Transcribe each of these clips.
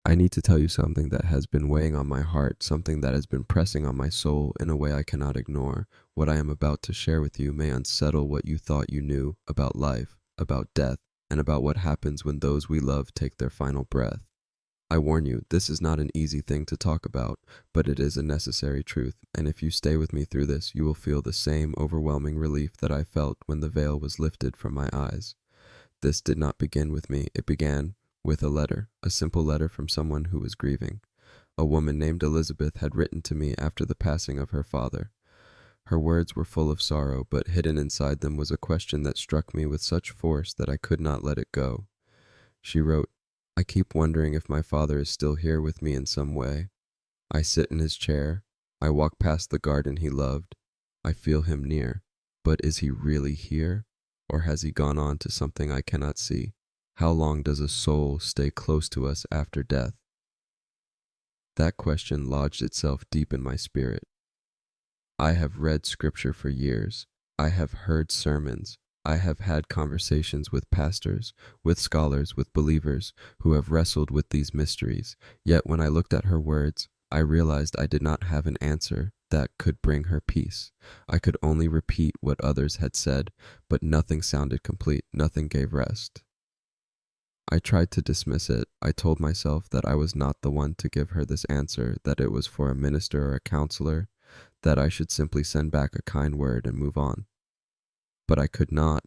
I need to tell you something that has been weighing on my heart, something that has been pressing on my soul in a way I cannot ignore. What I am about to share with you may unsettle what you thought you knew about life, about death, and about what happens when those we love take their final breath. I warn you, this is not an easy thing to talk about, but it is a necessary truth, and if you stay with me through this, you will feel the same overwhelming relief that I felt when the veil was lifted from my eyes. This did not begin with me, it began with a letter, a simple letter from someone who was grieving. A woman named Elizabeth had written to me after the passing of her father. Her words were full of sorrow, but hidden inside them was a question that struck me with such force that I could not let it go. She wrote, I keep wondering if my father is still here with me in some way. I sit in his chair. I walk past the garden he loved. I feel him near. But is he really here? Or has he gone on to something I cannot see? How long does a soul stay close to us after death? That question lodged itself deep in my spirit. I have read scripture for years. I have heard sermons. I have had conversations with pastors, with scholars, with believers who have wrestled with these mysteries. Yet when I looked at her words, I realized I did not have an answer that could bring her peace. I could only repeat what others had said, but nothing sounded complete, nothing gave rest. I tried to dismiss it. I told myself that I was not the one to give her this answer, that it was for a minister or a counselor, that I should simply send back a kind word and move on. But I could not.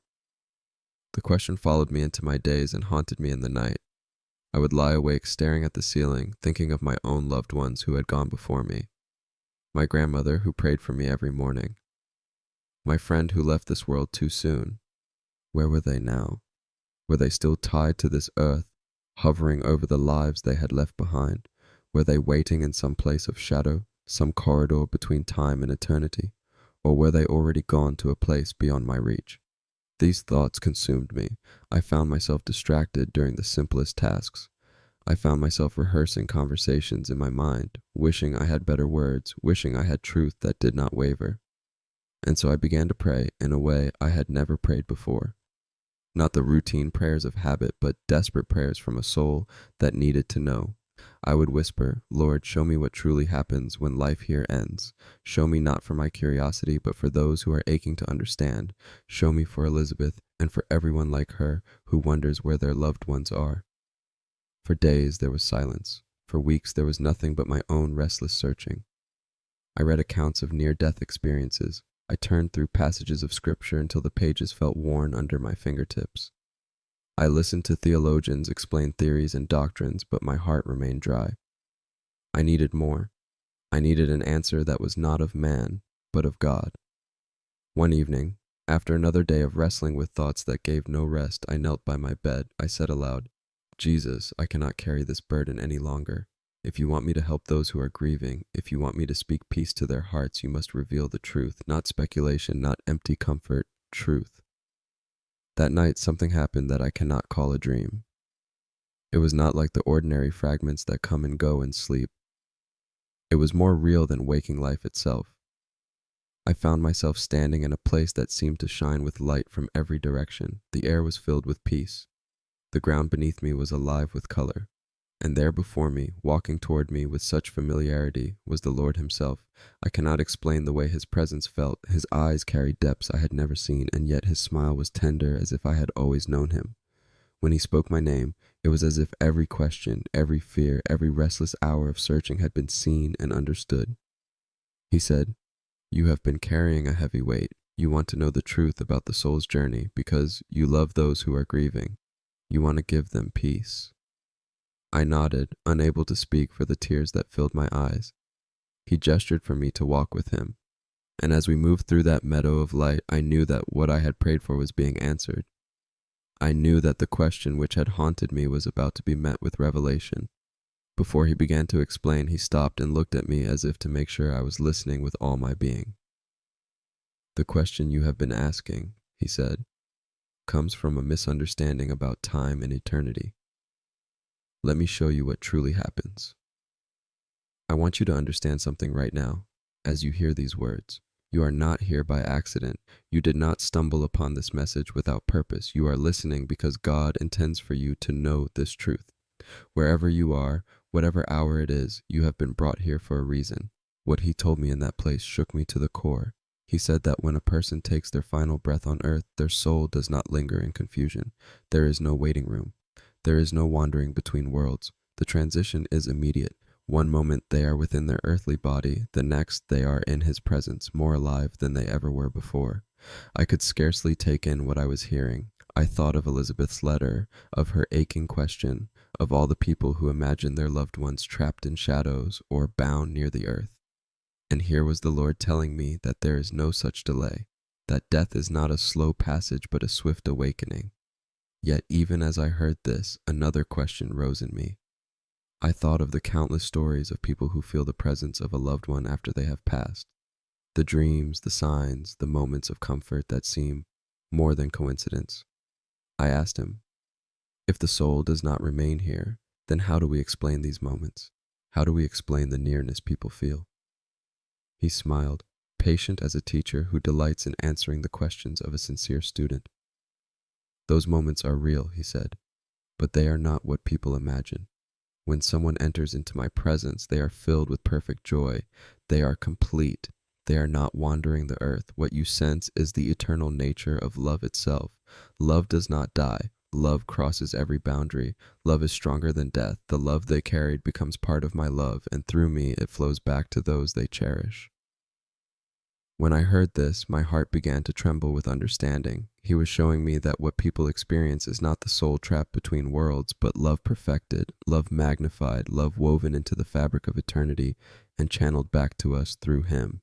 The question followed me into my days and haunted me in the night. I would lie awake staring at the ceiling, thinking of my own loved ones who had gone before me. My grandmother who prayed for me every morning. My friend who left this world too soon. Where were they now? Were they still tied to this earth, hovering over the lives they had left behind? Were they waiting in some place of shadow, some corridor between time and eternity? Or were they already gone to a place beyond my reach? These thoughts consumed me. I found myself distracted during the simplest tasks. I found myself rehearsing conversations in my mind, wishing I had better words, wishing I had truth that did not waver. And so I began to pray in a way I had never prayed before. Not the routine prayers of habit, but desperate prayers from a soul that needed to know. I would whisper, Lord, show me what truly happens when life here ends. Show me not for my curiosity, but for those who are aching to understand. Show me for Elizabeth and for everyone like her who wonders where their loved ones are. For days there was silence. For weeks there was nothing but my own restless searching. I read accounts of near-death experiences. I turned through passages of scripture until the pages felt worn under my fingertips. I listened to theologians explain theories and doctrines, but my heart remained dry. I needed more. I needed an answer that was not of man, but of God. One evening, after another day of wrestling with thoughts that gave no rest, I knelt by my bed. I said aloud, Jesus, I cannot carry this burden any longer. If you want me to help those who are grieving, if you want me to speak peace to their hearts, you must reveal the truth, not speculation, not empty comfort, truth. That night, something happened that I cannot call a dream. It was not like the ordinary fragments that come and go in sleep. It was more real than waking life itself. I found myself standing in a place that seemed to shine with light from every direction. The air was filled with peace. The ground beneath me was alive with color. And there before me, walking toward me with such familiarity, was the Lord himself. I cannot explain the way his presence felt. His eyes carried depths I had never seen, and yet his smile was tender as if I had always known him. When he spoke my name, it was as if every question, every fear, every restless hour of searching had been seen and understood. He said, You have been carrying a heavy weight. You want to know the truth about the soul's journey because you love those who are grieving. You want to give them peace. I nodded, unable to speak for the tears that filled my eyes. He gestured for me to walk with him. And as we moved through that meadow of light, I knew that what I had prayed for was being answered. I knew that the question which had haunted me was about to be met with revelation. Before he began to explain, he stopped and looked at me as if to make sure I was listening with all my being. The question you have been asking, he said, comes from a misunderstanding about time and eternity. Let me show you what truly happens. I want you to understand something right now, as you hear these words. You are not here by accident. You did not stumble upon this message without purpose. You are listening because God intends for you to know this truth. Wherever you are, Whatever hour it is, you have been brought here for a reason. What he told me in that place shook me to the core. He said that when a person takes their final breath on earth, their soul does not linger in confusion. There is no waiting room. There is no wandering between worlds. The transition is immediate. One moment they are within their earthly body, the next they are in his presence, more alive than they ever were before. I could scarcely take in what I was hearing. I thought of Elizabeth's letter, of her aching question, of all the people who imagined their loved ones trapped in shadows or bound near the earth. And here was the Lord telling me that there is no such delay, that death is not a slow passage but a swift awakening. Yet even as I heard this, another question rose in me. I thought of the countless stories of people who feel the presence of a loved one after they have passed. The dreams, the signs, the moments of comfort that seem more than coincidence. I asked him, if the soul does not remain here, then how do we explain these moments? How do we explain the nearness people feel? He smiled, patient as a teacher who delights in answering the questions of a sincere student. Those moments are real, he said, but they are not what people imagine. When someone enters into my presence, they are filled with perfect joy. They are complete. They are not wandering the earth. What you sense is the eternal nature of love itself. Love does not die. Love crosses every boundary. Love is stronger than death. The love they carried becomes part of my love, and through me it flows back to those they cherish. When I heard this, my heart began to tremble with understanding. He was showing me that what people experience is not the soul trapped between worlds, but love perfected, love magnified, love woven into the fabric of eternity and channeled back to us through him.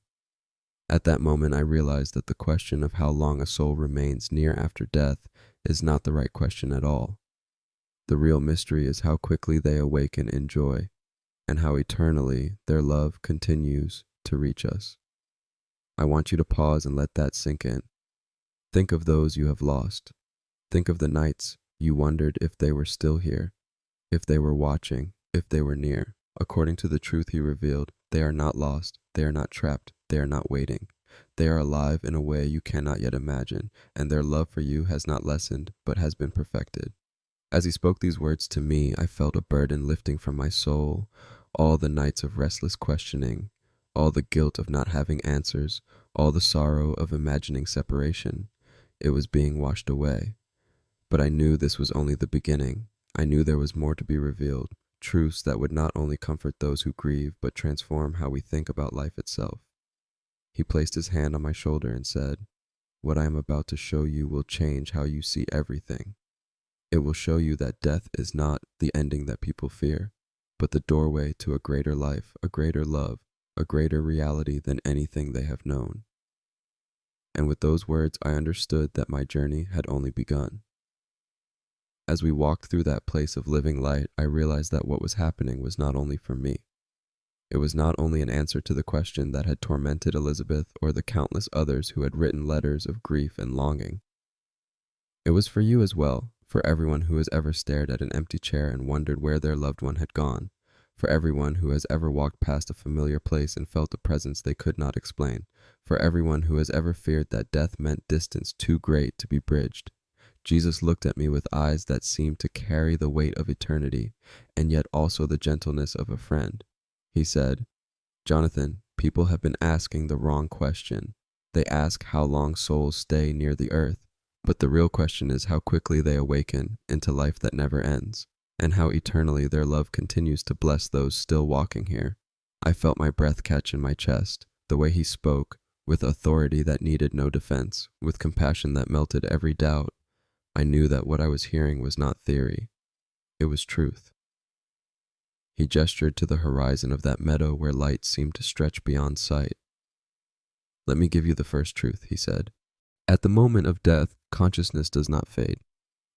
At that moment, I realized that the question of how long a soul remains near after death is not the right question at all. The real mystery is how quickly they awaken in joy, and how eternally their love continues to reach us. I want you to pause and let that sink in. Think of those you have lost. Think of the nights you wondered if they were still here, if they were watching, if they were near. According to the truth he revealed, they are not lost, they are not trapped, they are not waiting. They are alive in a way you cannot yet imagine, and their love for you has not lessened, but has been perfected. As he spoke these words to me, I felt a burden lifting from my soul. All the nights of restless questioning, all the guilt of not having answers, all the sorrow of imagining separation, it was being washed away. But I knew this was only the beginning. I knew there was more to be revealed, truths that would not only comfort those who grieve, but transform how we think about life itself. He placed his hand on my shoulder and said, "What I am about to show you will change how you see everything. It will show you that death is not the ending that people fear, but the doorway to a greater life, a greater love, a greater reality than anything they have known." And with those words, I understood that my journey had only begun. As we walked through that place of living light, I realized that what was happening was not only for me. It was not only an answer to the question that had tormented Elizabeth or the countless others who had written letters of grief and longing. It was for you as well, for everyone who has ever stared at an empty chair and wondered where their loved one had gone, for everyone who has ever walked past a familiar place and felt a presence they could not explain, for everyone who has ever feared that death meant distance too great to be bridged. Jesus looked at me with eyes that seemed to carry the weight of eternity, and yet also the gentleness of a friend. He said, "Jonathan, people have been asking the wrong question. They ask how long souls stay near the earth, but the real question is how quickly they awaken into life that never ends, and how eternally their love continues to bless those still walking here." I felt my breath catch in my chest, the way he spoke, with authority that needed no defense, with compassion that melted every doubt. I knew that what I was hearing was not theory, it was truth. He gestured to the horizon of that meadow where light seemed to stretch beyond sight. "Let me give you the first truth," he said. "At the moment of death, consciousness does not fade.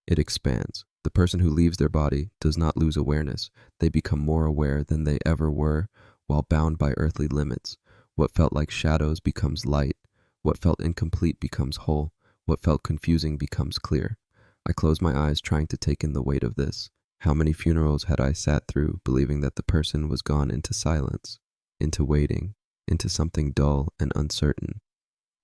It expands. The person who leaves their body does not lose awareness. They become more aware than they ever were while bound by earthly limits. What felt like shadows becomes light. What felt incomplete becomes whole. What felt confusing becomes clear." I closed my eyes, trying to take in the weight of this. How many funerals had I sat through, believing that the person was gone into silence, into waiting, into something dull and uncertain.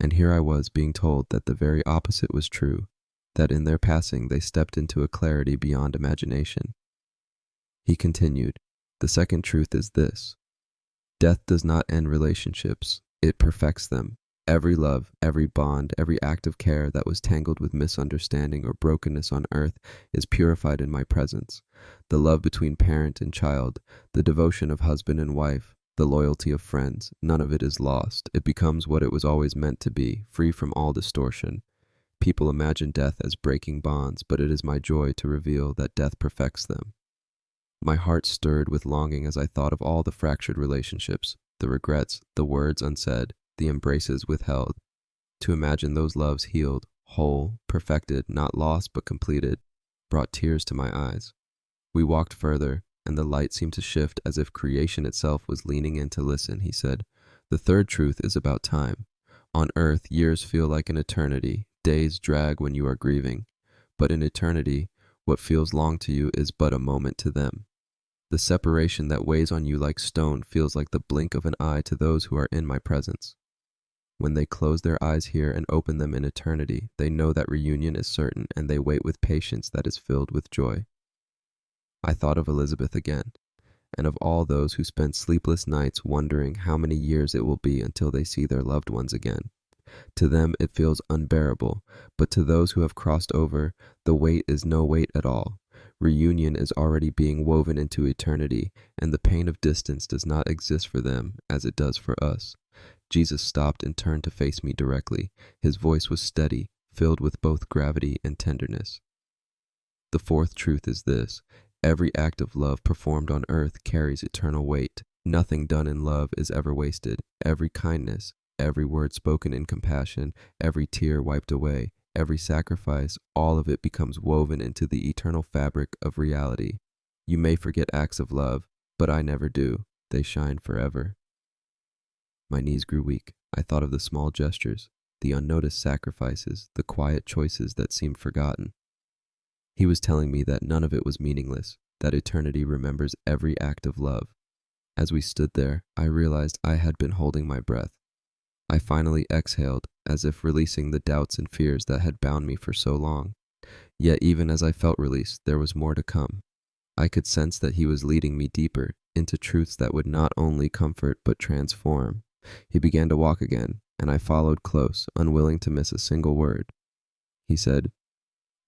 And here I was being told that the very opposite was true, that in their passing they stepped into a clarity beyond imagination. He continued, The second truth is this: death does not end relationships, it perfects them. Every love, every bond, every act of care that was tangled with misunderstanding or brokenness on earth is purified in my presence. The love between parent and child, the devotion of husband and wife, the loyalty of friends, none of it is lost. It becomes what it was always meant to be, free from all distortion. People imagine death as breaking bonds, but it is my joy to reveal that death perfects them. My heart stirred with longing as I thought of all the fractured relationships, the regrets, the words unsaid, the embraces withheld. To imagine those loves healed, whole, perfected, not lost but completed, brought tears to my eyes. We walked further, and the light seemed to shift as if creation itself was leaning in to listen. He said, "The third truth is about time. On earth, years feel like an eternity, days drag when you are grieving. But in eternity, what feels long to you is but a moment to them. The separation that weighs on you like stone feels like the blink of an eye to those who are in my presence. When they close their eyes here and open them in eternity, they know that reunion is certain, and they wait with patience that is filled with joy." I thought of Elizabeth again, and of all those who spend sleepless nights wondering how many years it will be until they see their loved ones again. To them it feels unbearable, but to those who have crossed over, the wait is no wait at all. Reunion is already being woven into eternity, and the pain of distance does not exist for them as it does for us. Jesus stopped and turned to face me directly. His voice was steady, filled with both gravity and tenderness. The fourth truth is this: every act of love performed on earth carries eternal weight. Nothing done in love is ever wasted. Every kindness, every word spoken in compassion, every tear wiped away, every sacrifice, all of it becomes woven into the eternal fabric of reality. You may forget acts of love, but I never do. They shine forever. My knees grew weak. I thought of the small gestures, the unnoticed sacrifices, the quiet choices that seemed forgotten. He was telling me that none of it was meaningless, that eternity remembers every act of love. As we stood there, I realized I had been holding my breath. I finally exhaled, as if releasing the doubts and fears that had bound me for so long. Yet even as I felt released, there was more to come. I could sense that he was leading me deeper, into truths that would not only comfort but transform. He began to walk again, and I followed close, unwilling to miss a single word. He said,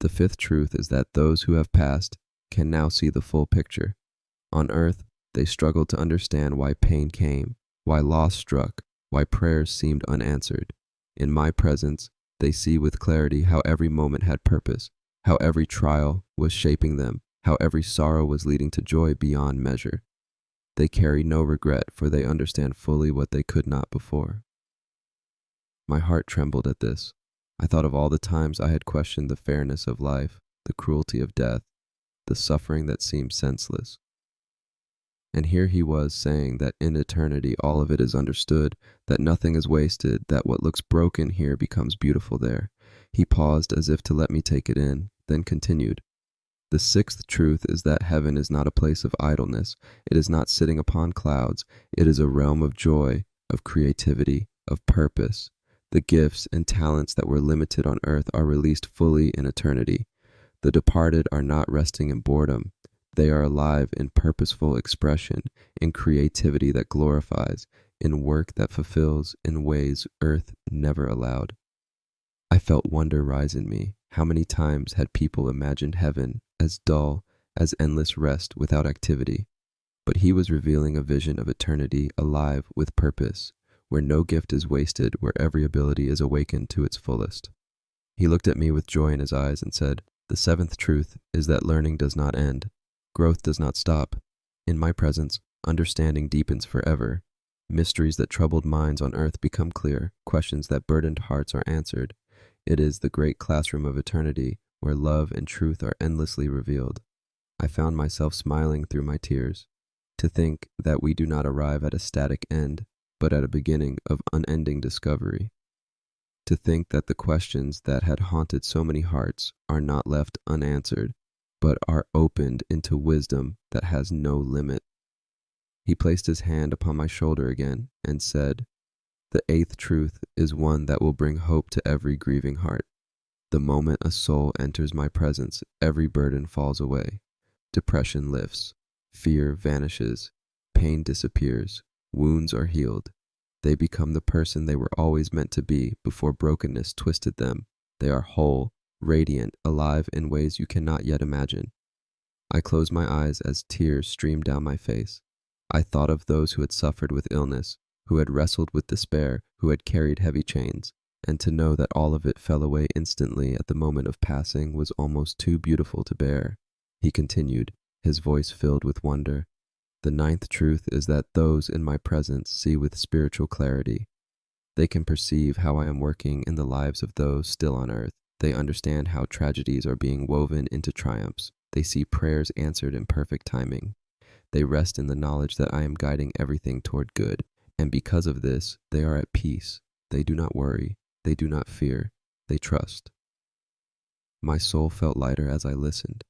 "The fifth truth is that those who have passed can now see the full picture. On earth, they struggled to understand why pain came, why loss struck, why prayers seemed unanswered. In my presence, they see with clarity how every moment had purpose, how every trial was shaping them, how every sorrow was leading to joy beyond measure. They carry no regret, for they understand fully what they could not before." My heart trembled at this. I thought of all the times I had questioned the fairness of life, the cruelty of death, the suffering that seemed senseless. And here he was saying that in eternity all of it is understood, that nothing is wasted, that what looks broken here becomes beautiful there. He paused as if to let me take it in, then continued. "The sixth truth is that heaven is not a place of idleness. It is not sitting upon clouds. It is a realm of joy, of creativity, of purpose. The gifts and talents that were limited on earth are released fully in eternity. The departed are not resting in boredom. They are alive in purposeful expression, in creativity that glorifies, in work that fulfills in ways earth never allowed." I felt wonder rise in me. How many times had people imagined heaven as dull, as endless rest without activity? But he was revealing a vision of eternity alive with purpose, where no gift is wasted, where every ability is awakened to its fullest. He looked at me with joy in his eyes and said, "The seventh truth is that learning does not end. Growth does not stop. In my presence, understanding deepens forever. Mysteries that troubled minds on earth become clear. Questions that burdened hearts are answered. It is the great classroom of eternity, where love and truth are endlessly revealed." I found myself smiling through my tears. To think that we do not arrive at a static end, but at a beginning of unending discovery. To think that the questions that had haunted so many hearts are not left unanswered, but are opened into wisdom that has no limit. He placed his hand upon my shoulder again and said, "The eighth truth is one that will bring hope to every grieving heart. The moment a soul enters my presence, every burden falls away. Depression lifts. Fear vanishes, pain disappears, wounds are healed. They become the person they were always meant to be before brokenness twisted them. They are whole, radiant, alive in ways you cannot yet imagine. I closed my eyes as tears streamed down my face. I thought of those who had suffered with illness, who had wrestled with despair, who had carried heavy chains, and to know that all of it fell away instantly at the moment of passing was almost too beautiful to bear. He continued, his voice filled with wonder. The ninth truth is that those in my presence see with spiritual clarity. They can perceive how I am working in the lives of those still on earth. They understand how tragedies are being woven into triumphs. They see prayers answered in perfect timing. They rest in the knowledge that I am guiding everything toward good, and because of this, they are at peace. They do not worry. They do not fear. They trust. My soul felt lighter as I listened.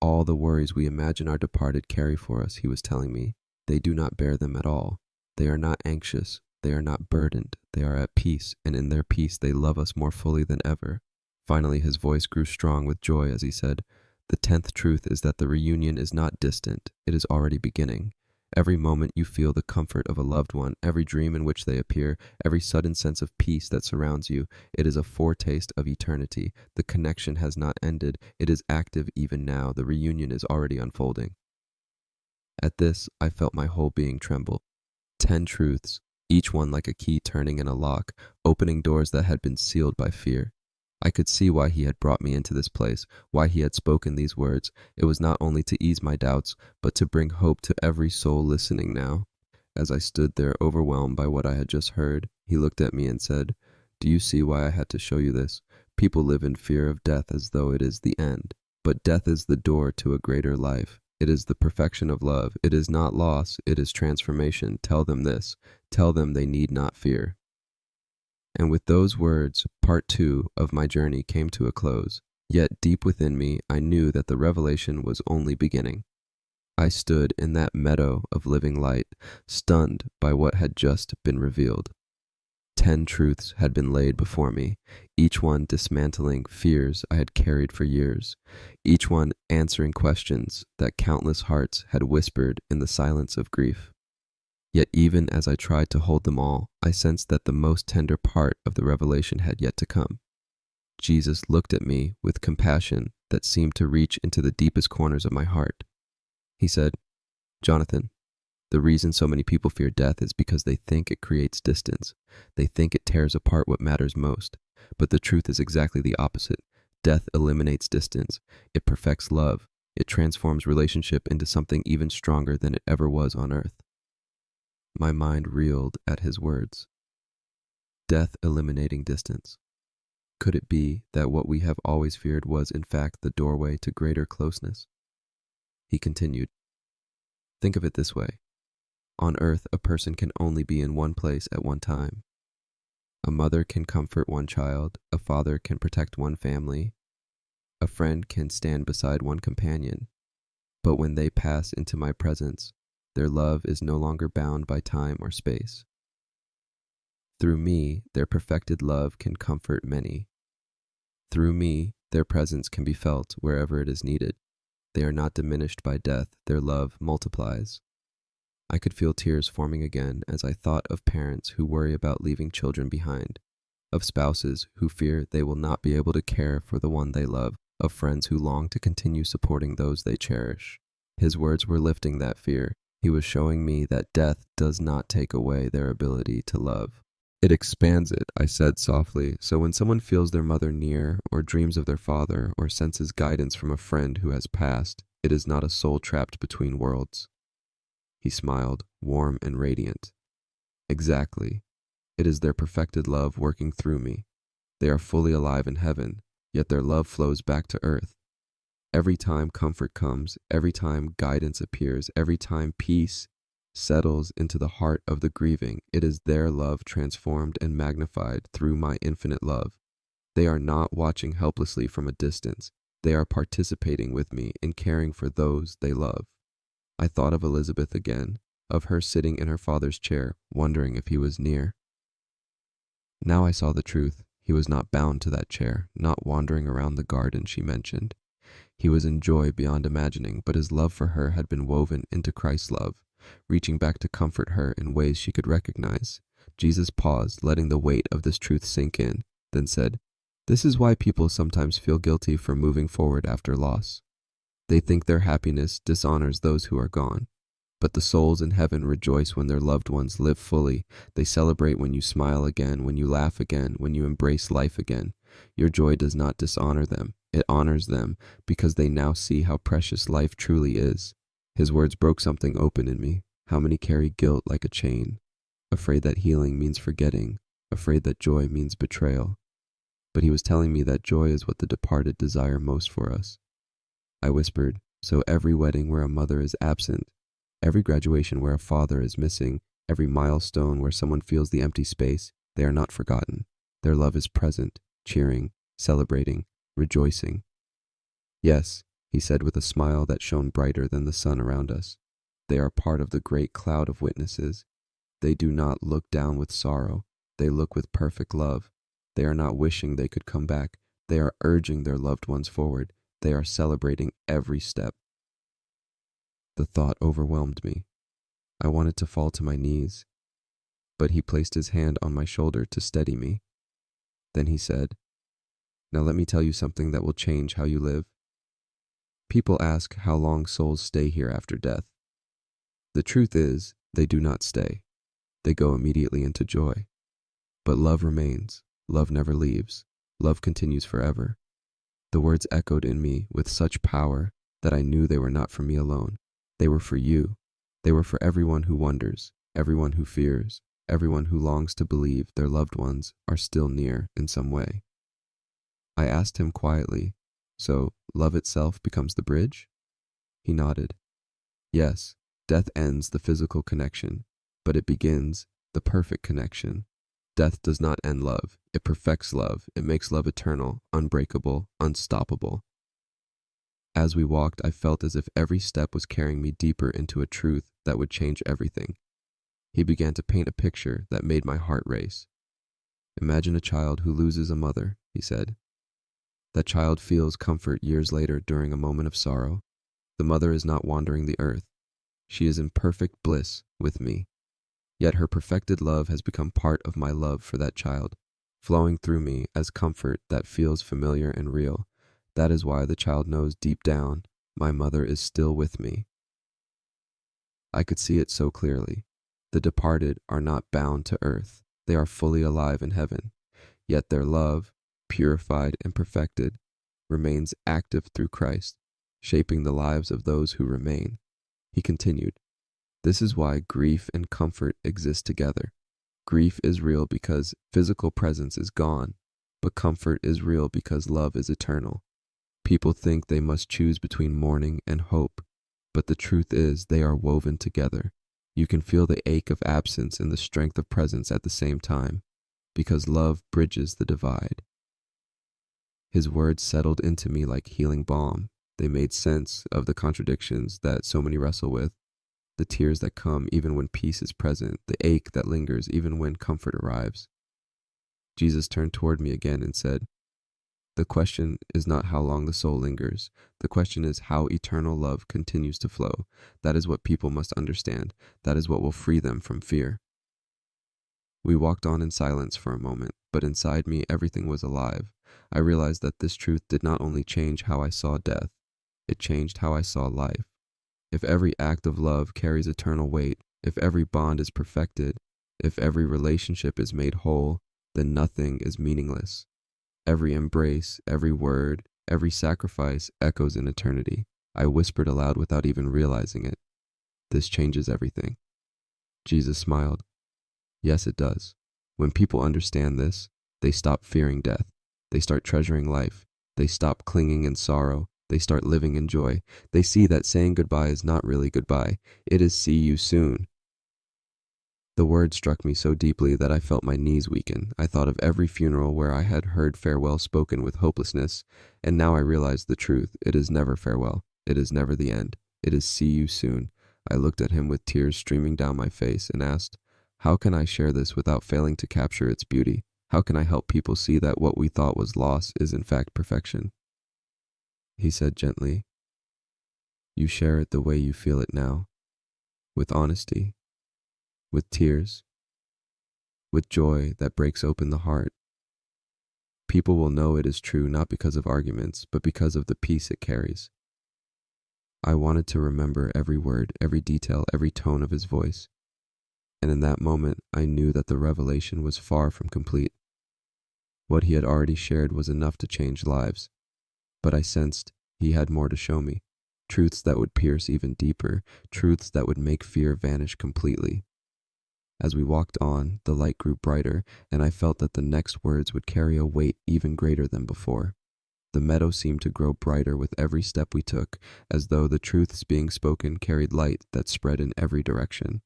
All the worries we imagine our departed carry for us, he was telling me, they do not bear them at all. They are not anxious. They are not burdened. They are at peace, and in their peace they love us more fully than ever. Finally, his voice grew strong with joy as he said, the 10th truth is that the reunion is not distant, it is already beginning. Every moment you feel the comfort of a loved one, every dream in which they appear, every sudden sense of peace that surrounds you, it is a foretaste of eternity. The connection has not ended, it is active even now, the reunion is already unfolding. At this, I felt my whole being tremble. 10 truths, each one like a key turning in a lock, opening doors that had been sealed by fear. I could see why he had brought me into this place, why he had spoken these words. It was not only to ease my doubts, but to bring hope to every soul listening now. As I stood there overwhelmed by what I had just heard, he looked at me and said, do you see why I had to show you this? People live in fear of death as though it is the end. But death is the door to a greater life. It is the perfection of love. It is not loss, it is transformation. Tell them this. Tell them they need not fear. And with those words, part 2 of my journey came to a close. Yet deep within me, I knew that the revelation was only beginning. I stood in that meadow of living light, stunned by what had just been revealed. 10 truths had been laid before me, each one dismantling fears I had carried for years, each one answering questions that countless hearts had whispered in the silence of grief. Yet even as I tried to hold them all, I sensed that the most tender part of the revelation had yet to come. Jesus looked at me with compassion that seemed to reach into the deepest corners of my heart. He said, Jonathan, the reason so many people fear death is because they think it creates distance. They think it tears apart what matters most. But the truth is exactly the opposite. Death eliminates distance. It perfects love. It transforms relationship into something even stronger than it ever was on earth. My mind reeled at his words. Death eliminating distance. Could it be that what we have always feared was in fact the doorway to greater closeness? He continued, think of it this way. On earth, a person can only be in one place at one time. A mother can comfort one child, a father can protect one family, a friend can stand beside one companion. But when they pass into my presence, their love is no longer bound by time or space. Through me, their perfected love can comfort many. Through me, their presence can be felt wherever it is needed. They are not diminished by death, their love multiplies. I could feel tears forming again as I thought of parents who worry about leaving children behind, of spouses who fear they will not be able to care for the one they love, of friends who long to continue supporting those they cherish. His words were lifting that fear. He was showing me that death does not take away their ability to love. It expands it, I said softly, so when someone feels their mother near, or dreams of their father, or senses guidance from a friend who has passed, it is not a soul trapped between worlds. He smiled, warm and radiant. Exactly. It is their perfected love working through me. They are fully alive in heaven, yet their love flows back to earth. Every time comfort comes, every time guidance appears, every time peace settles into the heart of the grieving, it is their love transformed and magnified through my infinite love. They are not watching helplessly from a distance. They are participating with me in caring for those they love. I thought of Elizabeth again, of her sitting in her father's chair, wondering if he was near. Now I saw the truth. He was not bound to that chair, not wandering around the garden she mentioned. He was in joy beyond imagining, but his love for her had been woven into Christ's love, reaching back to comfort her in ways she could recognize. Jesus paused, letting the weight of this truth sink in, then said, "This is why people sometimes feel guilty for moving forward after loss. They think their happiness dishonors those who are gone. But the souls in heaven rejoice when their loved ones live fully. They celebrate when you smile again, when you laugh again, when you embrace life again. Your joy does not dishonor them. It honors them because they now see how precious life truly is." His words broke something open in me. How many carry guilt like a chain, afraid that healing means forgetting, afraid that joy means betrayal. But he was telling me that joy is what the departed desire most for us. I whispered, "So every wedding where a mother is absent, every graduation where a father is missing, every milestone where someone feels the empty space, they are not forgotten. Their love is present, cheering, celebrating, rejoicing." "Yes," he said with a smile that shone brighter than the sun around us. "They are part of the great cloud of witnesses. They do not look down with sorrow. They look with perfect love. They are not wishing they could come back. They are urging their loved ones forward. They are celebrating every step." The thought overwhelmed me. I wanted to fall to my knees, but he placed his hand on my shoulder to steady me. Then he said, "Now let me tell you something that will change how you live. People ask how long souls stay here after death. The truth is, they do not stay. They go immediately into joy. But love remains. Love never leaves. Love continues forever." The words echoed in me with such power that I knew they were not for me alone. They were for you. They were for everyone who wonders, everyone who fears, everyone who longs to believe their loved ones are still near in some way. I asked him quietly, "So love itself becomes the bridge?" He nodded. "Yes, death ends the physical connection, but it begins the perfect connection. Death does not end love. It perfects love. It makes love eternal, unbreakable, unstoppable." As we walked, I felt as if every step was carrying me deeper into a truth that would change everything. He began to paint a picture that made my heart race. "Imagine a child who loses a mother," he said. "That child feels comfort years later during a moment of sorrow. The mother is not wandering the earth. She is in perfect bliss with me. Yet her perfected love has become part of my love for that child, flowing through me as comfort that feels familiar and real. That is why the child knows deep down, my mother is still with me." I could see it so clearly. The departed are not bound to earth. They are fully alive in heaven. Yet their love, purified and perfected, remains active through Christ, shaping the lives of those who remain. He continued, "This is why grief and comfort exist together. Grief is real because physical presence is gone, but comfort is real because love is eternal. People think they must choose between mourning and hope, but the truth is they are woven together. You can feel the ache of absence and the strength of presence at the same time, because love bridges the divide." His words settled into me like healing balm. They made sense of the contradictions that so many wrestle with, the tears that come even when peace is present, the ache that lingers even when comfort arrives. Jesus turned toward me again and said, "The question is not how long the soul lingers. The question is how eternal love continues to flow. That is what people must understand. That is what will free them from fear." We walked on in silence for a moment, but inside me everything was alive. I realized that this truth did not only change how I saw death, it changed how I saw life. If every act of love carries eternal weight, if every bond is perfected, if every relationship is made whole, then nothing is meaningless. Every embrace, every word, every sacrifice echoes in eternity. I whispered aloud without even realizing it. "This changes everything." Jesus smiled. "Yes, it does. When people understand this, they stop fearing death. They start treasuring life. They stop clinging in sorrow. They start living in joy. They see that saying goodbye is not really goodbye. It is see you soon. The word struck me so deeply that I felt my knees weaken. I thought of every funeral where I had heard farewell spoken with hopelessness, and now I realized the truth. It is never farewell. It is never the end. It is see you soon. I looked at him with tears streaming down my face and asked, how can I share this without failing to capture its beauty? How can I help people see that what we thought was loss is in fact perfection? he said gently. You share it the way you feel it now, with honesty, with tears, with joy that breaks open the heart. People will know it is true not because of arguments, but because of the peace it carries. I wanted to remember every word, every detail, every tone of his voice. And in that moment, I knew that the revelation was far from complete. What he had already shared was enough to change lives, but I sensed he had more to show me, truths that would pierce even deeper, truths that would make fear vanish completely. As we walked on, the light grew brighter, and I felt that the next words would carry a weight even greater than before. The meadow seemed to grow brighter with every step we took, as though the truths being spoken carried light that spread in every direction.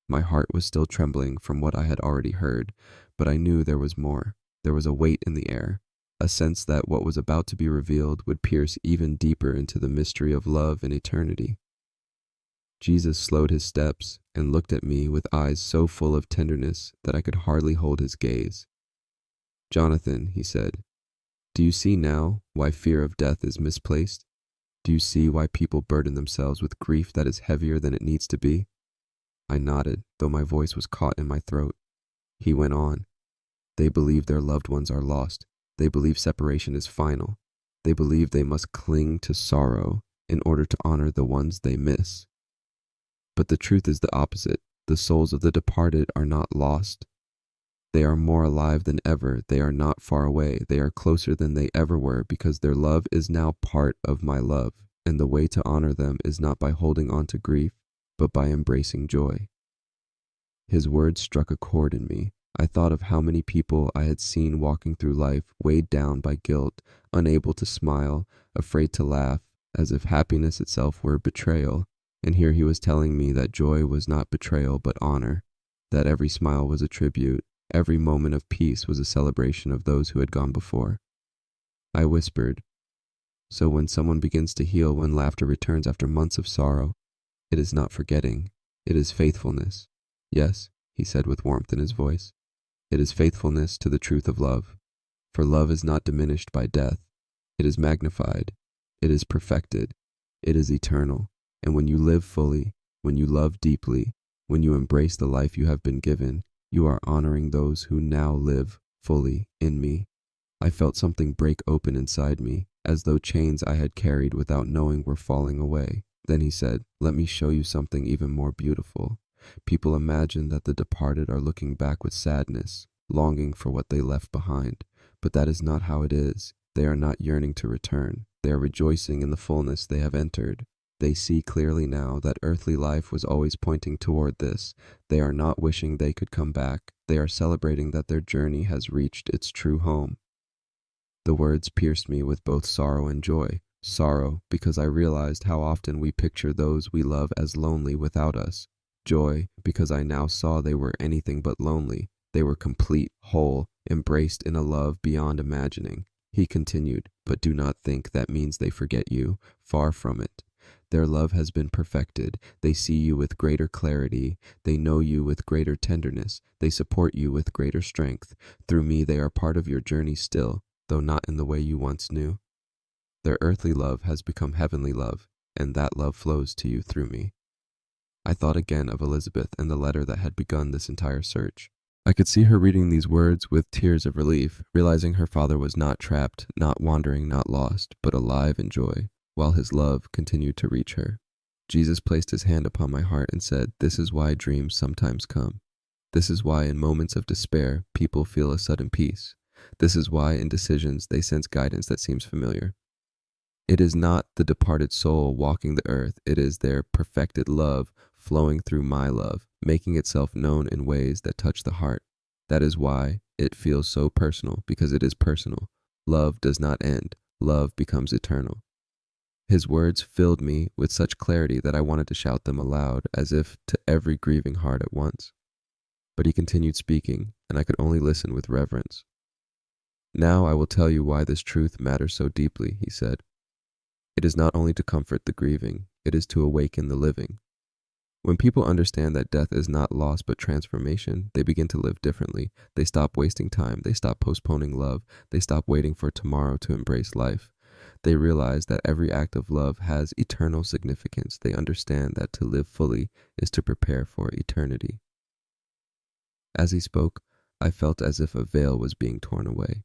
My heart was still trembling from what I had already heard, but I knew there was more. There was a weight in the air, a sense that what was about to be revealed would pierce even deeper into the mystery of love and eternity. Jesus slowed his steps and looked at me with eyes so full of tenderness that I could hardly hold his gaze. Jonathan, he said, do you see now why fear of death is misplaced? Do you see why people burden themselves with grief that is heavier than it needs to be? I nodded, though my voice was caught in my throat. He went on. They believe their loved ones are lost. They believe separation is final. They believe they must cling to sorrow in order to honor the ones they miss. But the truth is the opposite. The souls of the departed are not lost. They are more alive than ever. They are not far away. They are closer than they ever were because their love is now part of my love. And the way to honor them is not by holding on to grief, but by embracing joy. His words struck a chord in me. I thought of how many people I had seen walking through life, weighed down by guilt, unable to smile, afraid to laugh, as if happiness itself were betrayal. And here he was telling me that joy was not betrayal but honor, that every smile was a tribute, every moment of peace was a celebration of those who had gone before. I whispered, so when someone begins to heal, when laughter returns after months of sorrow, it is not forgetting, it is faithfulness. Yes, he said with warmth in his voice. It is faithfulness to the truth of love. For love is not diminished by death. It is magnified. It is perfected. It is eternal. And when you live fully, when you love deeply, when you embrace the life you have been given, you are honoring those who now live fully in me. I felt something break open inside me, as though chains I had carried without knowing were falling away. Then he said, let me show you something even more beautiful. People imagine that the departed are looking back with sadness, longing for what they left behind. But that is not how it is. They are not yearning to return. They are rejoicing in the fullness they have entered. They see clearly now that earthly life was always pointing toward this. They are not wishing they could come back. They are celebrating that their journey has reached its true home. The words pierced me with both sorrow and joy. Sorrow, because I realized how often we picture those we love as lonely without us. Joy, because I now saw they were anything but lonely. They were complete, whole, embraced in a love beyond imagining. He continued, but do not think that means they forget you. Far from it. Their love has been perfected. They see you with greater clarity. They know you with greater tenderness. They support you with greater strength. Through me, they are part of your journey still, though not in the way you once knew. Their earthly love has become heavenly love, and that love flows to you through me. I thought again of Elizabeth and the letter that had begun this entire search. I could see her reading these words with tears of relief, realizing her father was not trapped, not wandering, not lost, but alive in joy, while his love continued to reach her. Jesus placed his hand upon my heart and said, this is why dreams sometimes come. This is why in moments of despair, people feel a sudden peace. This is why in decisions they sense guidance that seems familiar. It is not the departed soul walking the earth, it is their perfected love flowing through my love, making itself known in ways that touch the heart. That is why it feels so personal, because it is personal. Love does not end, love becomes eternal. His words filled me with such clarity that I wanted to shout them aloud, as if to every grieving heart at once. But he continued speaking, and I could only listen with reverence. Now I will tell you why this truth matters so deeply, he said. It is not only to comfort the grieving, it is to awaken the living. When people understand that death is not loss but transformation, they begin to live differently. They stop wasting time, they stop postponing love, they stop waiting for tomorrow to embrace life. They realize that every act of love has eternal significance. They understand that to live fully is to prepare for eternity. As he spoke, I felt as if a veil was being torn away.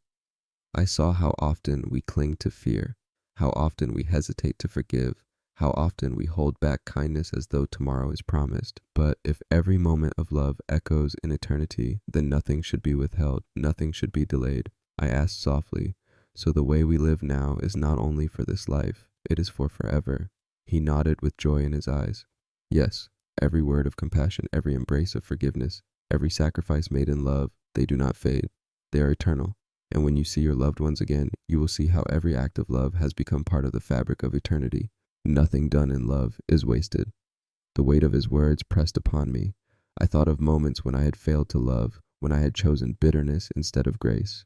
I saw how often we cling to fear, how often we hesitate to forgive, how often we hold back kindness as though tomorrow is promised. But if every moment of love echoes in eternity, then nothing should be withheld, nothing should be delayed. I asked softly, so the way we live now is not only for this life, it is for forever. He nodded with joy in his eyes. Yes, every word of compassion, every embrace of forgiveness, every sacrifice made in love, they do not fade. They are eternal. And when you see your loved ones again, you will see how every act of love has become part of the fabric of eternity. Nothing done in love is wasted. The weight of his words pressed upon me. I thought of moments when I had failed to love, when I had chosen bitterness instead of grace.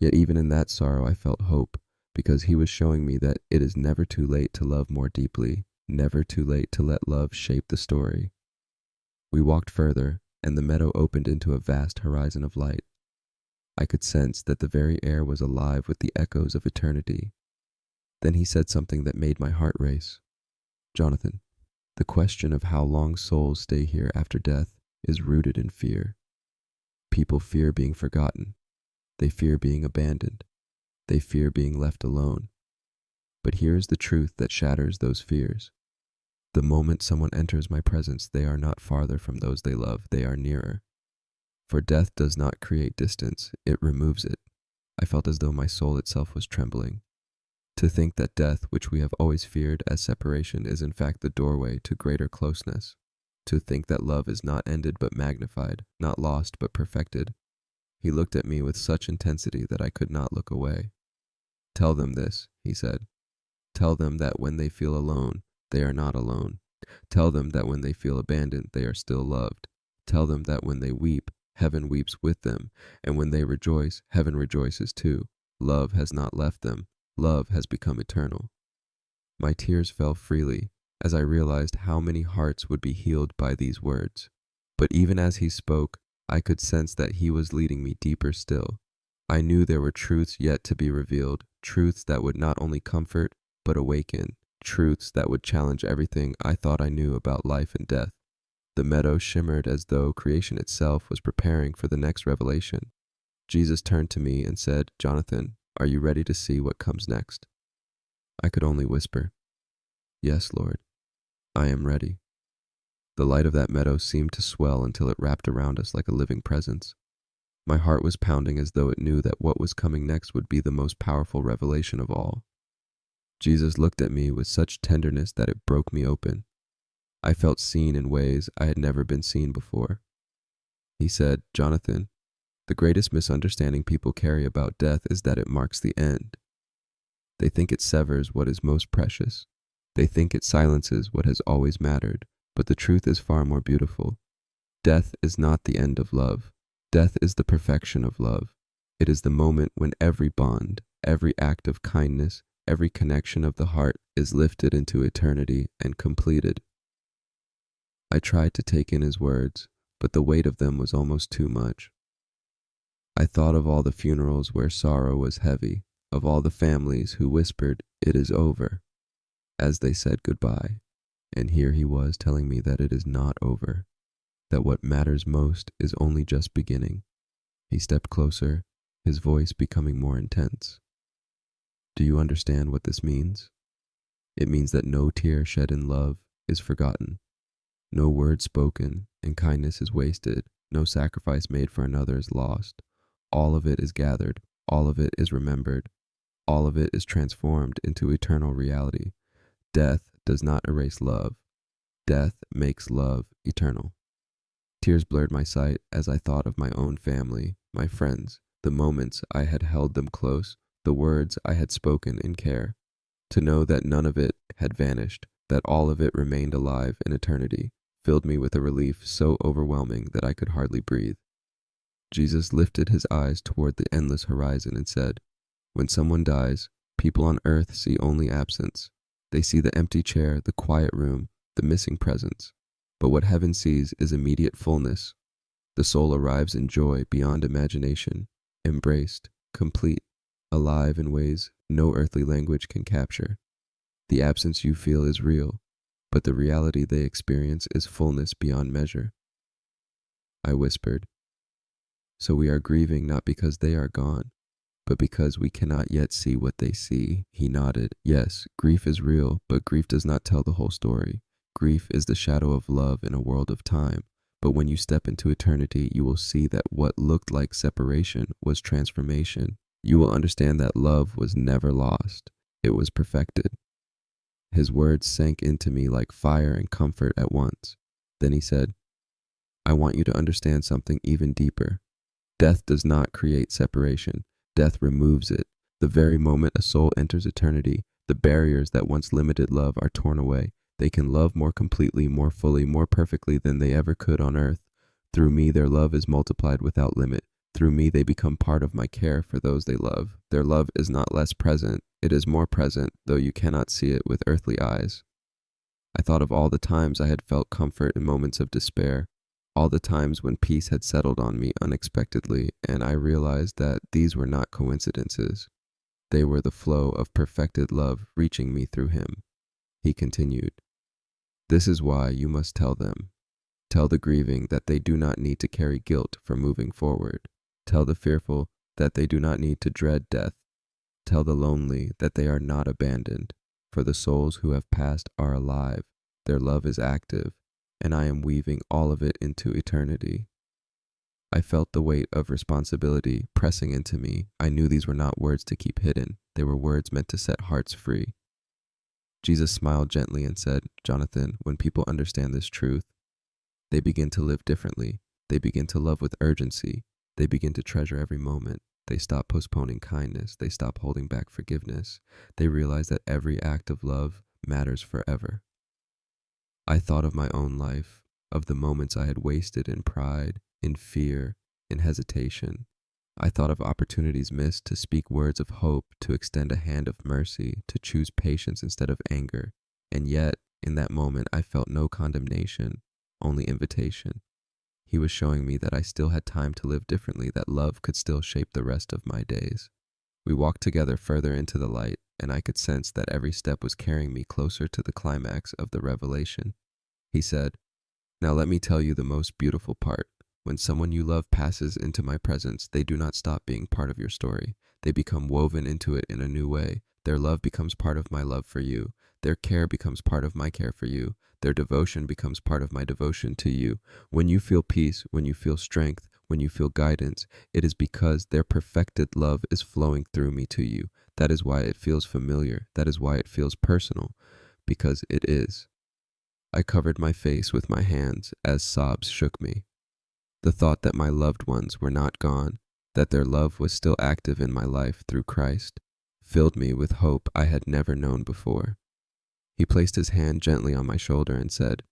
Yet even in that sorrow I felt hope, because he was showing me that it is never too late to love more deeply, never too late to let love shape the story. We walked further, and the meadow opened into a vast horizon of light. I could sense that the very air was alive with the echoes of eternity. Then he said something that made my heart race. Jonathan, the question of how long souls stay here after death is rooted in fear. People fear being forgotten. They fear being abandoned. They fear being left alone. But here is the truth that shatters those fears. The moment someone enters my presence, they are not farther from those they love, they are nearer. For death does not create distance, it removes it. I felt as though my soul itself was trembling. To think that death, which we have always feared as separation, is in fact the doorway to greater closeness. To think that love is not ended but magnified, not lost but perfected. He looked at me with such intensity that I could not look away. Tell them this, he said. Tell them that when they feel alone, they are not alone. Tell them that when they feel abandoned, they are still loved. Tell them that when they weep, heaven weeps with them, and when they rejoice, heaven rejoices too. Love has not left them. Love has become eternal. My tears fell freely as I realized how many hearts would be healed by these words. But even as he spoke, I could sense that he was leading me deeper still. I knew there were truths yet to be revealed, truths that would not only comfort, but awaken, truths that would challenge everything I thought I knew about life and death. The meadow shimmered as though creation itself was preparing for the next revelation. Jesus turned to me and said, Jonathan, are you ready to see what comes next? I could only whisper, Yes, Lord, I am ready. The light of that meadow seemed to swell until it wrapped around us like a living presence. My heart was pounding as though it knew that what was coming next would be the most powerful revelation of all. Jesus looked at me with such tenderness that it broke me open. I felt seen in ways I had never been seen before. He said, Jonathan, the greatest misunderstanding people carry about death is that it marks the end. They think it severs what is most precious. They think it silences what has always mattered, but the truth is far more beautiful. Death is not the end of love. Death is the perfection of love. It is the moment when every bond, every act of kindness, every connection of the heart is lifted into eternity and completed. I tried to take in his words, but the weight of them was almost too much. I thought of all the funerals where sorrow was heavy, of all the families who whispered, "It is over," as they said goodbye. And here he was telling me that it is not over, that what matters most is only just beginning. He stepped closer, his voice becoming more intense. Do you understand what this means? It means that no tear shed in love is forgotten. No word spoken in kindness is wasted. No sacrifice made for another is lost. All of it is gathered. All of it is remembered. All of it is transformed into eternal reality. Death does not erase love. Death makes love eternal. Tears blurred my sight as I thought of my own family, my friends, the moments I had held them close, the words I had spoken in care. To know that none of it had vanished, that all of it remained alive in eternity, filled me with a relief so overwhelming that I could hardly breathe. Jesus lifted his eyes toward the endless horizon and said, when someone dies, people on earth see only absence. They see the empty chair, the quiet room, the missing presence. But what heaven sees is immediate fullness. The soul arrives in joy beyond imagination, embraced, complete. alive in ways no earthly language can capture. The absence you feel is real, but the reality they experience is fullness beyond measure. I whispered, so we are grieving not because they are gone, but because we cannot yet see what they see. He nodded. Yes, grief is real, but grief does not tell the whole story. Grief is the shadow of love in a world of time. But when you step into eternity, you will see that what looked like separation was transformation. You will understand that love was never lost. It was perfected. His words sank into me like fire and comfort at once. Then he said, I want you to understand something even deeper. Death does not create separation. Death removes it. The very moment a soul enters eternity, the barriers that once limited love are torn away. They can love more completely, more fully, more perfectly than they ever could on earth. Through me, their love is multiplied without limit. Through me, they become part of my care for those they love. Their love is not less present. It is more present, though you cannot see it with earthly eyes. I thought of all the times I had felt comfort in moments of despair, all the times when peace had settled on me unexpectedly, and I realized that these were not coincidences. They were the flow of perfected love reaching me through him. He continued, this is why you must tell them. Tell the grieving that they do not need to carry guilt for moving forward. Tell the fearful that they do not need to dread death. Tell the lonely that they are not abandoned, for the souls who have passed are alive. Their love is active, and I am weaving all of it into eternity. I felt the weight of responsibility pressing into me. I knew these were not words to keep hidden. They were words meant to set hearts free. Jesus smiled gently and said, Jonathan, when people understand this truth, they begin to live differently. They begin to love with urgency. They begin to treasure every moment. They stop postponing kindness. They stop holding back forgiveness. They realize that every act of love matters forever. I thought of my own life, of the moments I had wasted in pride, in fear, in hesitation. I thought of opportunities missed to speak words of hope, to extend a hand of mercy, to choose patience instead of anger. And yet, in that moment, I felt no condemnation, only invitation. He was showing me that I still had time to live differently, that love could still shape the rest of my days. We walked together further into the light, and I could sense that every step was carrying me closer to the climax of the revelation. He said, now let me tell you the most beautiful part. When someone you love passes into my presence, they do not stop being part of your story. They become woven into it in a new way. Their love becomes part of my love for you. Their care becomes part of my care for you. Their devotion becomes part of my devotion to you. When you feel peace, when you feel strength, when you feel guidance, it is because their perfected love is flowing through me to you. That is why it feels familiar. That is why it feels personal, because it is. I covered my face with my hands as sobs shook me. The thought that my loved ones were not gone, that their love was still active in my life through Christ, filled me with hope I had never known before. He placed his hand gently on my shoulder and said,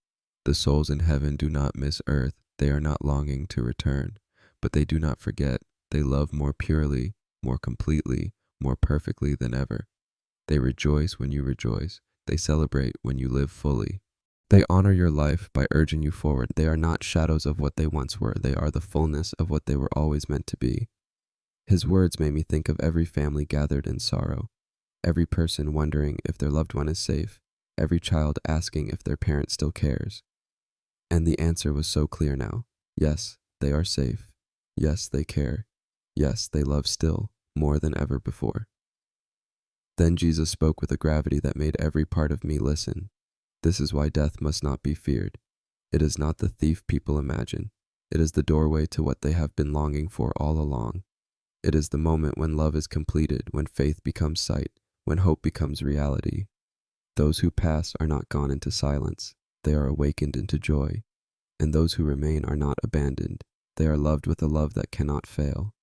the souls in heaven do not miss earth. They are not longing to return, but they do not forget. They love more purely, more completely, more perfectly than ever. They rejoice when you rejoice. They celebrate when you live fully. They honor your life by urging you forward. They are not shadows of what they once were. They are the fullness of what they were always meant to be. His words made me think of every family gathered in sorrow, every person wondering if their loved one is safe, every child asking if their parent still cares. And the answer was so clear now. Yes, they are safe. Yes, they care. Yes, they love still, more than ever before. Then Jesus spoke with a gravity that made every part of me listen. This is why death must not be feared. It is not the thief people imagine. It is the doorway to what they have been longing for all along. It is the moment when love is completed, when faith becomes sight, when hope becomes reality. Those who pass are not gone into silence. They are awakened into joy. And those who remain are not abandoned. They are loved with a love that cannot fail.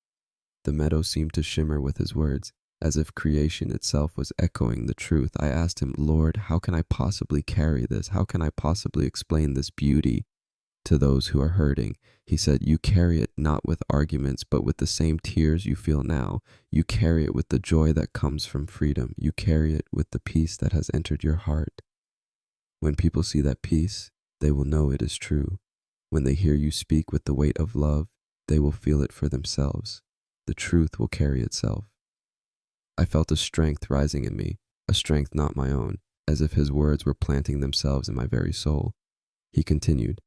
The meadow seemed to shimmer with his words, as if creation itself was echoing the truth. I asked him, Lord, how can I possibly carry this? How can I possibly explain this beauty to those who are hurting? He said, you carry it not with arguments, but with the same tears you feel now. You carry it with the joy that comes from freedom. You carry it with the peace that has entered your heart. When people see that peace, they will know it is true. When they hear you speak with the weight of love, they will feel it for themselves. The truth will carry itself. I felt a strength rising in me, a strength not my own, as if his words were planting themselves in my very soul. He continued,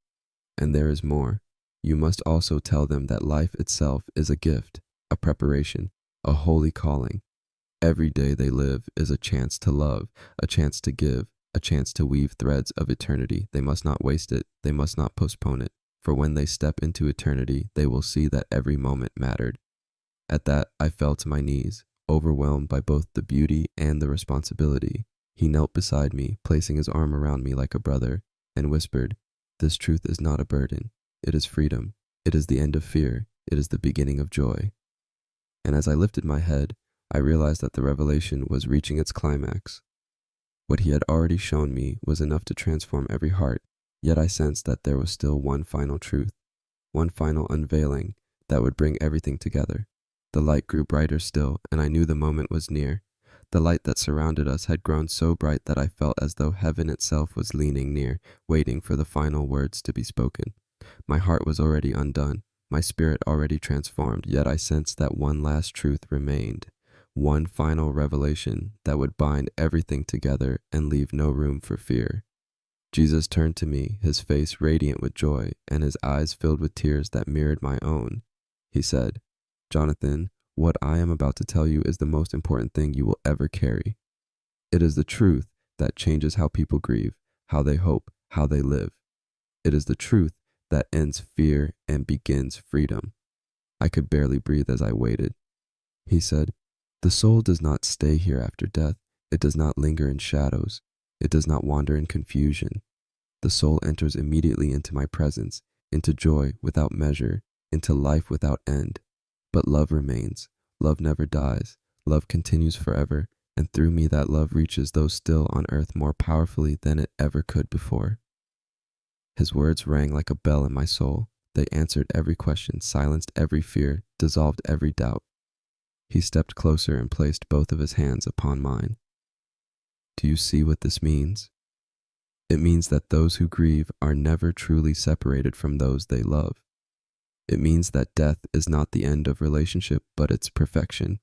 "And there is more. You must also tell them that life itself is a gift, a preparation, a holy calling. Every day they live is a chance to love, a chance to give, a chance to weave threads of eternity. They must not waste it. They must not postpone it. For when they step into eternity, they will see that every moment mattered." At that, I fell to my knees, overwhelmed by both the beauty and the responsibility. He knelt beside me, placing his arm around me like a brother, and whispered, "This truth is not a burden. It is freedom. It is the end of fear. It is the beginning of joy." And as I lifted my head, I realized that the revelation was reaching its climax. What he had already shown me was enough to transform every heart, yet I sensed that there was still one final truth, one final unveiling that would bring everything together. The light grew brighter still, and I knew the moment was near. The light that surrounded us had grown so bright that I felt as though heaven itself was leaning near, waiting for the final words to be spoken. My heart was already undone, my spirit already transformed, yet I sensed that one last truth remained, one final revelation that would bind everything together and leave no room for fear. Jesus turned to me, his face radiant with joy, and his eyes filled with tears that mirrored my own. He said, "Jonathan, what I am about to tell you is the most important thing you will ever carry. It is the truth that changes how people grieve, how they hope, how they live. It is the truth that ends fear and begins freedom." I could barely breathe as I waited. He said, "The soul does not stay here after death. It does not linger in shadows. It does not wander in confusion. The soul enters immediately into my presence, into joy without measure, into life without end. But love remains. Love never dies. Love continues forever, and through me that love reaches those still on earth more powerfully than it ever could before." His words rang like a bell in my soul. They answered every question, silenced every fear, dissolved every doubt. He stepped closer and placed both of his hands upon mine. "Do you see what this means? It means that those who grieve are never truly separated from those they love. It means that death is not the end of relationship, but its perfection.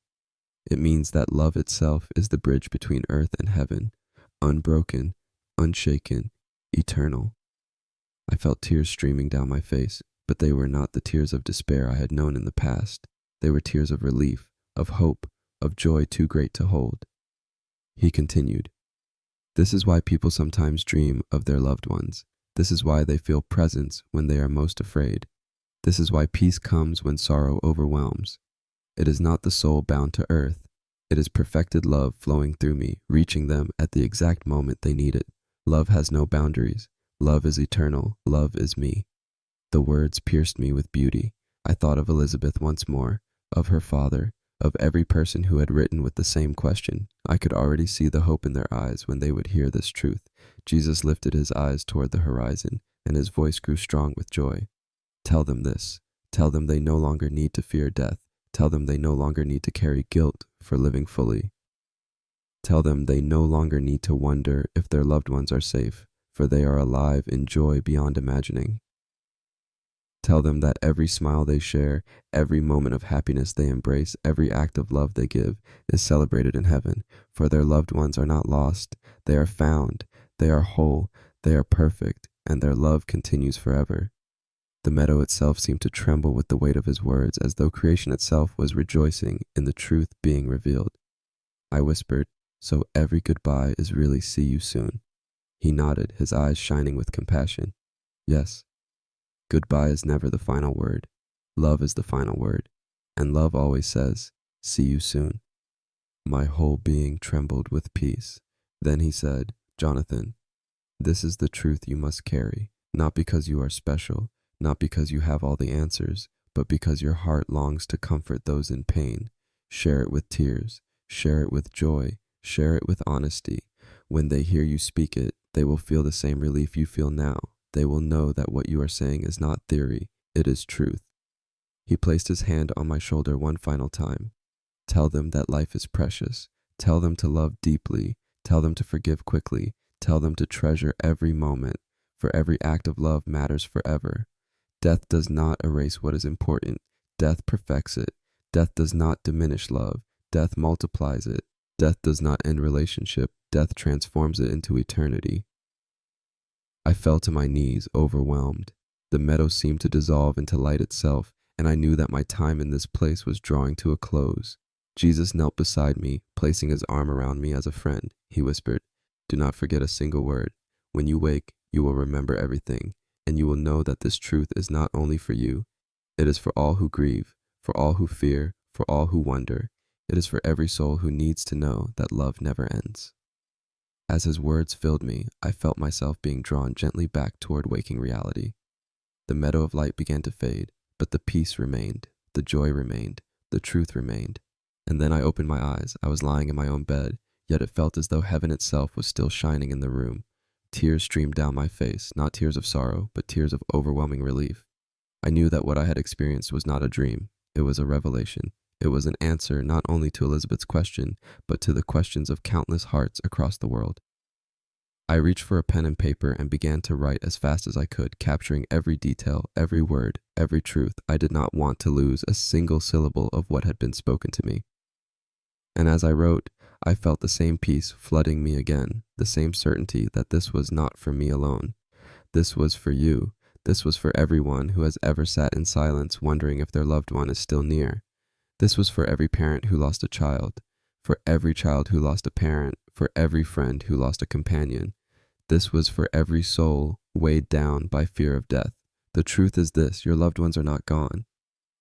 It means that love itself is the bridge between earth and heaven, unbroken, unshaken, eternal." I felt tears streaming down my face, but they were not the tears of despair I had known in the past. They were tears of relief, of hope, of joy too great to hold. He continued, "This is why people sometimes dream of their loved ones. This is why they feel presence when they are most afraid. This is why peace comes when sorrow overwhelms. It is not the soul bound to earth. It is perfected love flowing through me, reaching them at the exact moment they need it. Love has no boundaries. Love is eternal. Love is me." The words pierced me with beauty. I thought of Elizabeth once more, of her father, of every person who had written with the same question. I could already see the hope in their eyes when they would hear this truth. Jesus lifted his eyes toward the horizon, and his voice grew strong with joy. "Tell them this. Tell them they no longer need to fear death. Tell them they no longer need to carry guilt for living fully. Tell them they no longer need to wonder if their loved ones are safe, for they are alive in joy beyond imagining. Tell them that every smile they share, every moment of happiness they embrace, every act of love they give is celebrated in heaven, for their loved ones are not lost. They are found. They are whole. They are perfect, and their love continues forever." The meadow itself seemed to tremble with the weight of his words, as though creation itself was rejoicing in the truth being revealed. I whispered, "So every goodbye is really see you soon?" He nodded, his eyes shining with compassion. "Yes. Goodbye is never the final word. Love is the final word, and love always says, 'See you soon.'" My whole being trembled with peace. Then he said, "Jonathan, this is the truth you must carry, not because you are special, not because you have all the answers, but because your heart longs to comfort those in pain. Share it with tears, share it with joy, share it with honesty. When they hear you speak it, they will feel the same relief you feel now. They will know that what you are saying is not theory, it is truth." He placed his hand on my shoulder one final time. "Tell them that life is precious. Tell them to love deeply. Tell them to forgive quickly. Tell them to treasure every moment, for every act of love matters forever. Death does not erase what is important. Death perfects it. Death does not diminish love. Death multiplies it. Death does not end relationship. Death transforms it into eternity. I fell to my knees, overwhelmed. The meadow seemed to dissolve into light itself, and I knew that my time in this place was drawing to a close. Jesus knelt beside me, placing his arm around me as a friend. He whispered, "Do not forget a single word. When you wake, you will remember everything, and you will know that this truth is not only for you. It is for all who grieve, for all who fear, for all who wonder. It is for every soul who needs to know that love never ends." As his words filled me, I felt myself being drawn gently back toward waking reality. The meadow of light began to fade, but the peace remained, the joy remained, the truth remained. And then I opened my eyes. I was lying in my own bed, yet it felt as though heaven itself was still shining in the room. Tears streamed down my face, not tears of sorrow, but tears of overwhelming relief. I knew that what I had experienced was not a dream. It was a revelation. It was an answer not only to Elizabeth's question, but to the questions of countless hearts across the world. I reached for a pen and paper and began to write as fast as I could, capturing every detail, every word, every truth. I did not want to lose a single syllable of what had been spoken to me. And as I wrote, I felt the same peace flooding me again, the same certainty that this was not for me alone. This was for you. This was for everyone who has ever sat in silence wondering if their loved one is still near. This was for every parent who lost a child, for every child who lost a parent, for every friend who lost a companion. This was for every soul weighed down by fear of death. The truth is this: your loved ones are not gone.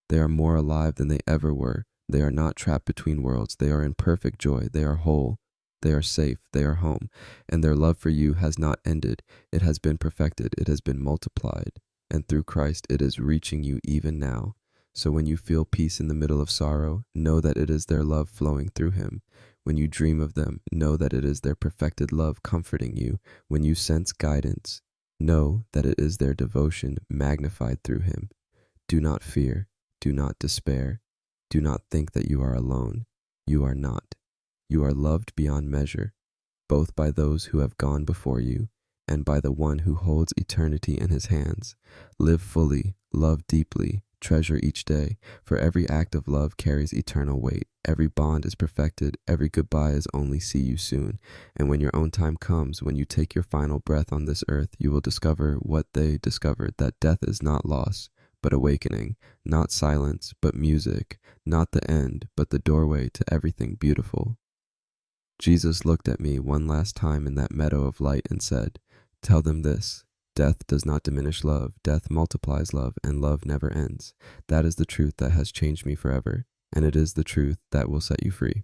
They are more alive than they ever were. They are not trapped between worlds. They are in perfect joy. They are whole. They are safe. They are home. And their love for you has not ended. It has been perfected. It has been multiplied. And through Christ, it is reaching you even now. So when you feel peace in the middle of sorrow, know that it is their love flowing through him. When you dream of them, know that it is their perfected love comforting you. When you sense guidance, know that it is their devotion magnified through him. Do not fear. Do not despair. Do not think that you are alone. You are not. You are loved beyond measure, both by those who have gone before you and by the one who holds eternity in his hands. Live fully, love deeply, treasure each day, for every act of love carries eternal weight. Every bond is perfected. Every goodbye is only see you soon. And when your own time comes, when you take your final breath on this earth, you will discover what they discovered, that death is not loss, but awakening, not silence, but music, not the end, but the doorway to everything beautiful. Jesus looked at me one last time in that meadow of light and said, "Tell them this: death does not diminish love, death multiplies love, and love never ends." That is the truth that has changed me forever, and it is the truth that will set you free.